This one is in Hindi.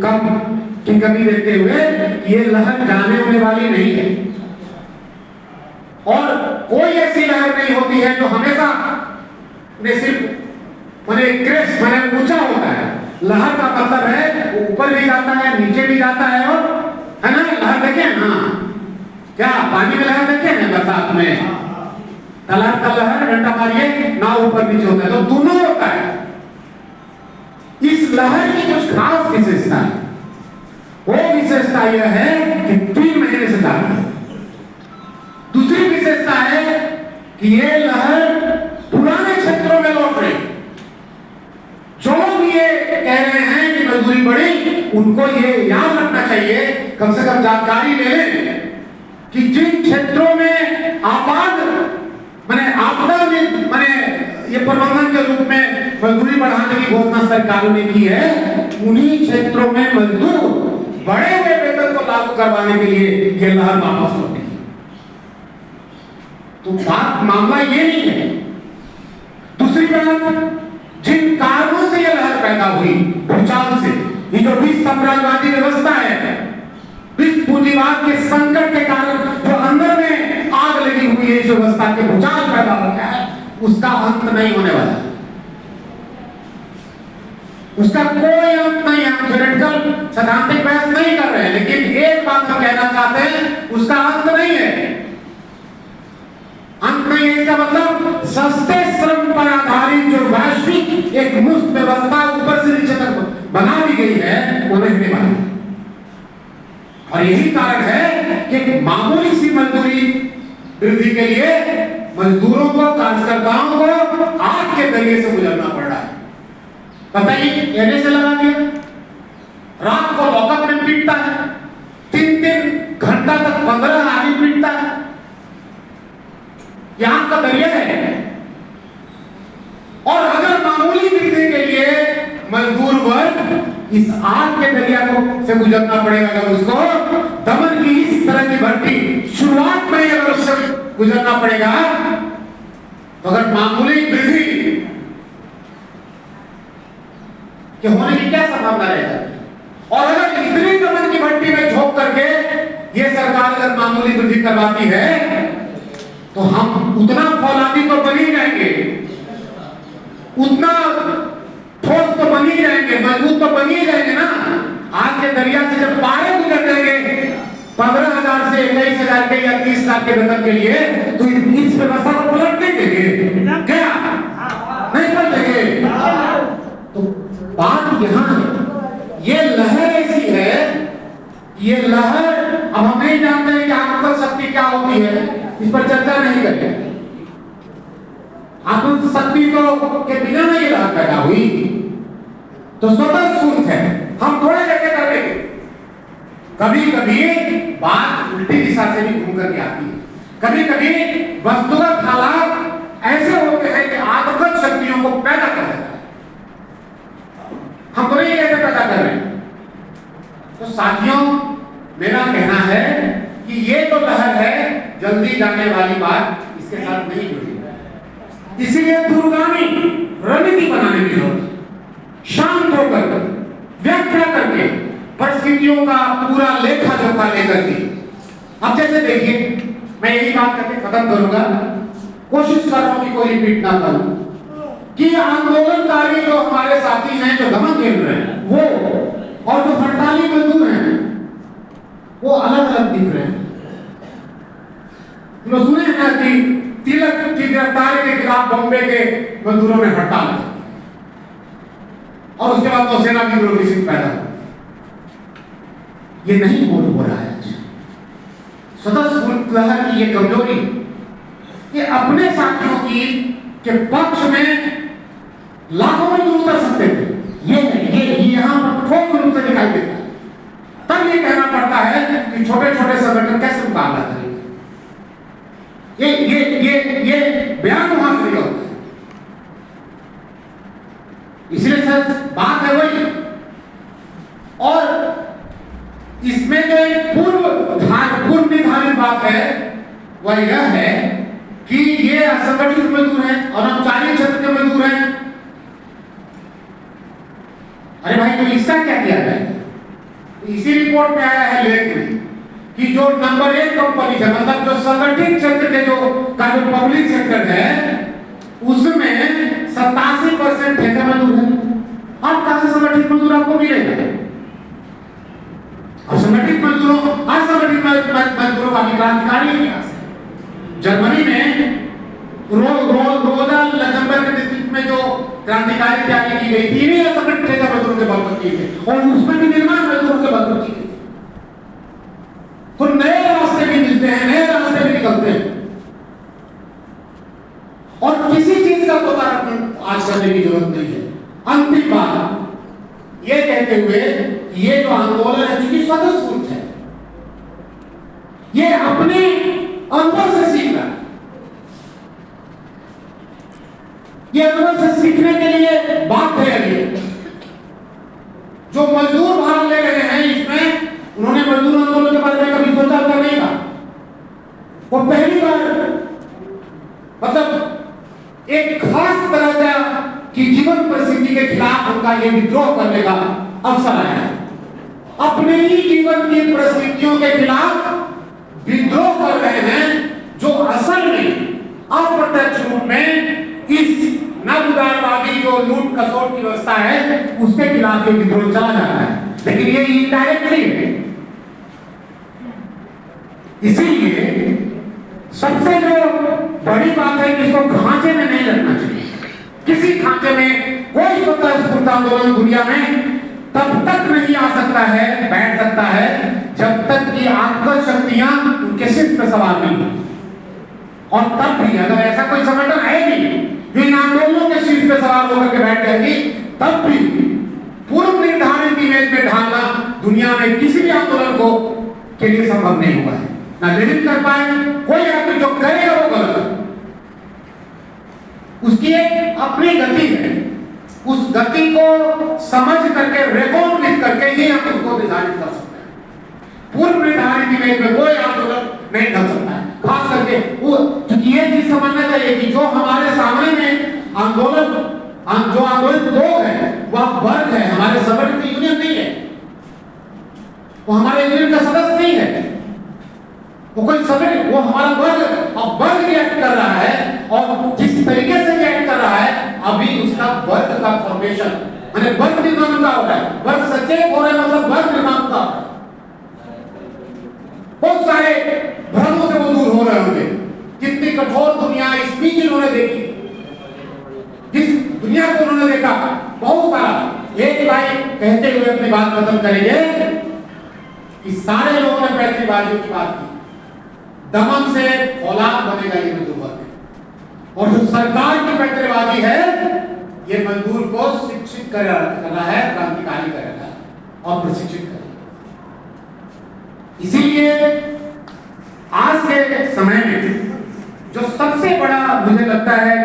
कम की कमी देखते हुए ये लहर जाने होने वाली नहीं है, और कोई ऐसी लहर नहीं होती है जो हमेशा सिर्फ क्रेस्ट ऊंचा होता है। लहर का मतलब है वो ऊपर भी जाता है, नीचे भी जाता है, और है ना लहर देखे ना, क्या पानी में लहर देखे हैं बरसात में, तालाब का लहर डंडा मारिए नाव ऊपर नीचे होता है, तो दोनों होता है। इस लहर की कुछ खास विशेषता है, वो विशेषता यह है कि 3 महीने से जा रहा है। दूसरी विशेषता है कि ये लहर पुराने क्षेत्रों में लौट रही। जो भी ये कह रहे हैं कि मजदूरी बढ़ी, उनको ये याद रखना चाहिए, कम से कम जानकारी ले लें कि जिन क्षेत्रों में आपात आपदा में ये प्रबंधन के रूप में मजदूरी बढ़ाने की घोषणा सरकार ने की है, उन्हीं क्षेत्रों में मजदूर बड़े हुए वेतन को लागू करवाने के लिए ये लहर वापस लौटी। तो बात मामला ये नहीं है। दूसरी बात, जिन कारणों से यह लहर पैदा हुई, भूचाल से, ये जो विश्व साम्राज्यवादी व्यवस्था है, विश्व पूंजीवाद के संकट के कारण जो अंदर में आग लगी हुई है, इस व्यवस्था के भूचाल पैदा हो गया है, उसका अंत नहीं होने वाला, उसका कोई अंत नहीं। हम थ्योरेटिकल सैद्धांतिक बहस नहीं कर रहे हैं, लेकिन एक बात हम कहना चाहते हैं, उसका अंत नहीं है। अंत नहीं है इसका मतलब सस्ते श्रम पर आधारित जो वैश्विक एक मुफ्त व्यवस्था ऊपर से नीचे तक बना दी गई है, वो नहीं वाली। और यही कारण है कि मामूली सी मजदूरी वृद्धि के लिए मजदूरों को, कार्यकर्ताओं को आग के दरिये से गुजरना पड़ रहा है। पता ही कहने से लगा दिया, रात को लॉकअप में पीटता है, 3-3 घंटा तक 15 आदमी पीटता है। यहां का दरिया है, और अगर मामूली वृद्धि के लिए मजदूर वर्ग इस आग के दरिया को से गुजरना पड़ेगा, अगर उसको दमन की इस तरह की भर्ती शुरुआत में अगर उससे गुजरना पड़ेगा, तो अगर मामूली वृद्धि के होने की क्या संभावना रहेगा, और अगर इतनी दमन की भट्टी में झोंक करके ये सरकार अगर मामूली वृद्धि करवाती है, तो हम उतना फौलादी तो बन ही जाएंगे, उतना ठोस तो बन ही जाएंगे, मजबूत तो बन ही जाएंगे ना। आज के दरिया से जब पारे गुजर जाएंगे 15,000 से 21,000 के या 30 लाख के वेतन के लिए, तो इस व्यवस्था को पलट नहीं देंगे क्या? नहीं पलट देंगे। तो बात यहां है, ये लहर ऐसी है, ये लहर, अब हम नहीं जानते हैं कि आत्म शक्ति क्या होती है, इस पर चर्चा नहीं करते। आत्म शक्ति तो के बिना नहीं ये लहर पैदा हुई, तो स्वतः स्फूर्त है, हम थोड़े जगह कर लेंगे। कभी कभी बात उल्टी दिशा से भी घूम करके आती है, कभी कभी वस्तुगत हालात ऐसे होते हैं कि आत्मगत शक्तियों को पैदा कर देता है, हम तो नहीं कहते पैदा कर रहे हैं। तो साथियों, मेरा कहना है कि ये तो लहर है, जल्दी जाने वाली बात इसके साथ नहीं जुड़ी, इसीलिए दूरगामी रणनीति बनाने की जरूरत है, शांत होकर व्याख्या करके परिस्थितियों का पूरा लेखा जोखा लेकर के। अब जैसे देखिए, मैं यही बात करके खत्म करूंगा, कोशिश कर रहा हूं कि कोई रिपीट ना करूं, कि आंदोलनकारी जो हमारे साथी हैं, जो दमन झेल रहे हैं, वो और जो हड़ताली मजदूर हैं, वो अलग अलग दिख रहे हैं। तो सुने ना कि तिलक की गिरफ्तारी के खिलाफ बॉम्बे के मजदूरों में हड़ताल है, और उसके बाद नौसेना की विरोधी पैदा हो। ये नहीं हो रहा है। स्वतः स्फूर्त लहर की ये कमजोरी, ये अपने साथियों की के पक्ष में लाखों मजदूर उतर सकते थे, ये यहां पर ठोस रूप से दिखाई देता है। तब ये कहना पड़ता है कि छोटे छोटे संगठन कैसे मुकाबला करेंगे। ये बयान वहां से निकलता है। इसलिए सर बात है वही, और इसमें जो एक पूर्व निर्धारित बात है वह यह है कि ये असंगठित मजदूर हैं और अनौपचारिक क्षेत्र के मजदूर हैं। अरे भाई तो इसका क्या किया जाए? इसी रिपोर्ट में आया है लेख में कि जो नंबर 1 कंपनी है, मतलब जो संगठित क्षेत्र के जो पब्लिक सेक्टर है उसमें 87% ठेका मजदूर है। अब कहां से संगठित मजदूर आपको मिलेगा? असंगठित मजदूरों असंगठित मजदूरों का क्रांतिकारी इतिहास है। जर्मनी में रोजा लक्जमबर्ग के नेतृत्व में जो क्रांतिकारी तैयारी की गई थी ये असंगठित ठेका मजदूरों के बल पर की गई और उसमें भी निर्माण मजदूरों के बल पर की गई। तो नए रास्ते भी मिलते हैं, नए रास्ते भी निकलते हैं और किसी चीज का दोबारा आज करने की जरूरत नहीं है। अंतिम बात ये कहते हुए ये जो आंदोलन है चूंकि स्वतःस्फूर्त है, ये अपने अंदर से सीख रहा है। ये अंदर से सीखने के लिए बात है। अभी जो मजदूर भाग ले रहे हैं इसमें उन्होंने मजदूर आंदोलन के बारे में कभी सोचा था नहीं था। वो पहली बार मतलब एक खास तरह का कि जीवन परिस्थिति के खिलाफ उनका ये विद्रोह करने का अवसर आया। अपने ही जीवन की परिस्थितियों के खिलाफ विद्रोह कर रहे हैं जो असल में अप्रत्यक्ष रूप में इस नवउदारवादी जो लूट खसोट की व्यवस्था है उसके खिलाफ ये विद्रोह चला जा रहा है, लेकिन ये इनडायरेक्टली है। इसीलिए सबसे जो बड़ी बात है कि इसको खांचे में नहीं रखना चाहिए। किसी खांचे में कोई स्वतंत्र आंदोलन दुनिया में तब तक नहीं आ सकता है, बैठ सकता है जब तक कि आत्म शक्तियां उनके सिर पर सवार नहीं हो। और तब भी अगर ऐसा कोई संगठन है नहीं जो इन आंदोलनों के शीर्ष पे सवार होकर के बैठ जाएगी, तब भी पूर्व निर्धारित इमेज में ढालना दुनिया में किसी भी आंदोलन को के लिए संभव नहीं हुआ है। ना लेनिन कर पाए, कोई आदमी जो करेगा वो गलत है। उसकी एक अपनी गति है, उस गति को समझ करके रिकॉग्नाइज करके ही हम उसको निर्धारित कर सकते हैं। पूर्व निर्धारित इमेज में कोई आंदोलन नहीं कर सकता है। खास करके वो ये चीज समझना चाहिए कि जो हमारे सामने में आंदोलन जो आंदोलित लोग हैं वह वर्ग है, हमारे संगठित यूनियन नहीं है, वो हमारे यूनियन का सदस्य नहीं है, वो कोई संगठन, वो हमारा वर्ग। अब वर्ग रिएक्ट कर रहा है और जिस तरीके से रिएक्ट कर रहा है अभी उसका वर्ग का फॉर्मेशन माने वर्ग निर्माण का हो रहा है। वर्ग सचेत हो रहा है मतलब वर्ग निर्माण का बहुत सारे भ्रमों से वो दूर हो रहे होंगे। कितनी कठोर दुनिया स्पीच उन्होंने देखी, जिस दुनिया को उन्होंने देखा बहुत सारा। एक लाइन कहते हुए अपनी बात खत्म करेंगे कि सारे लोगों ने पैतृवादियों की बात की, दमन से औलाद बनेगा ये मजदूर वर्ग, और जो सरकार की पैतृवादी है ये मजदूर को शिक्षित करना है, क्रांतिकारी करेगा और प्रशिक्षित करेगा। इसीलिए आज के समय में जो सबसे बड़ा मुझे लगता है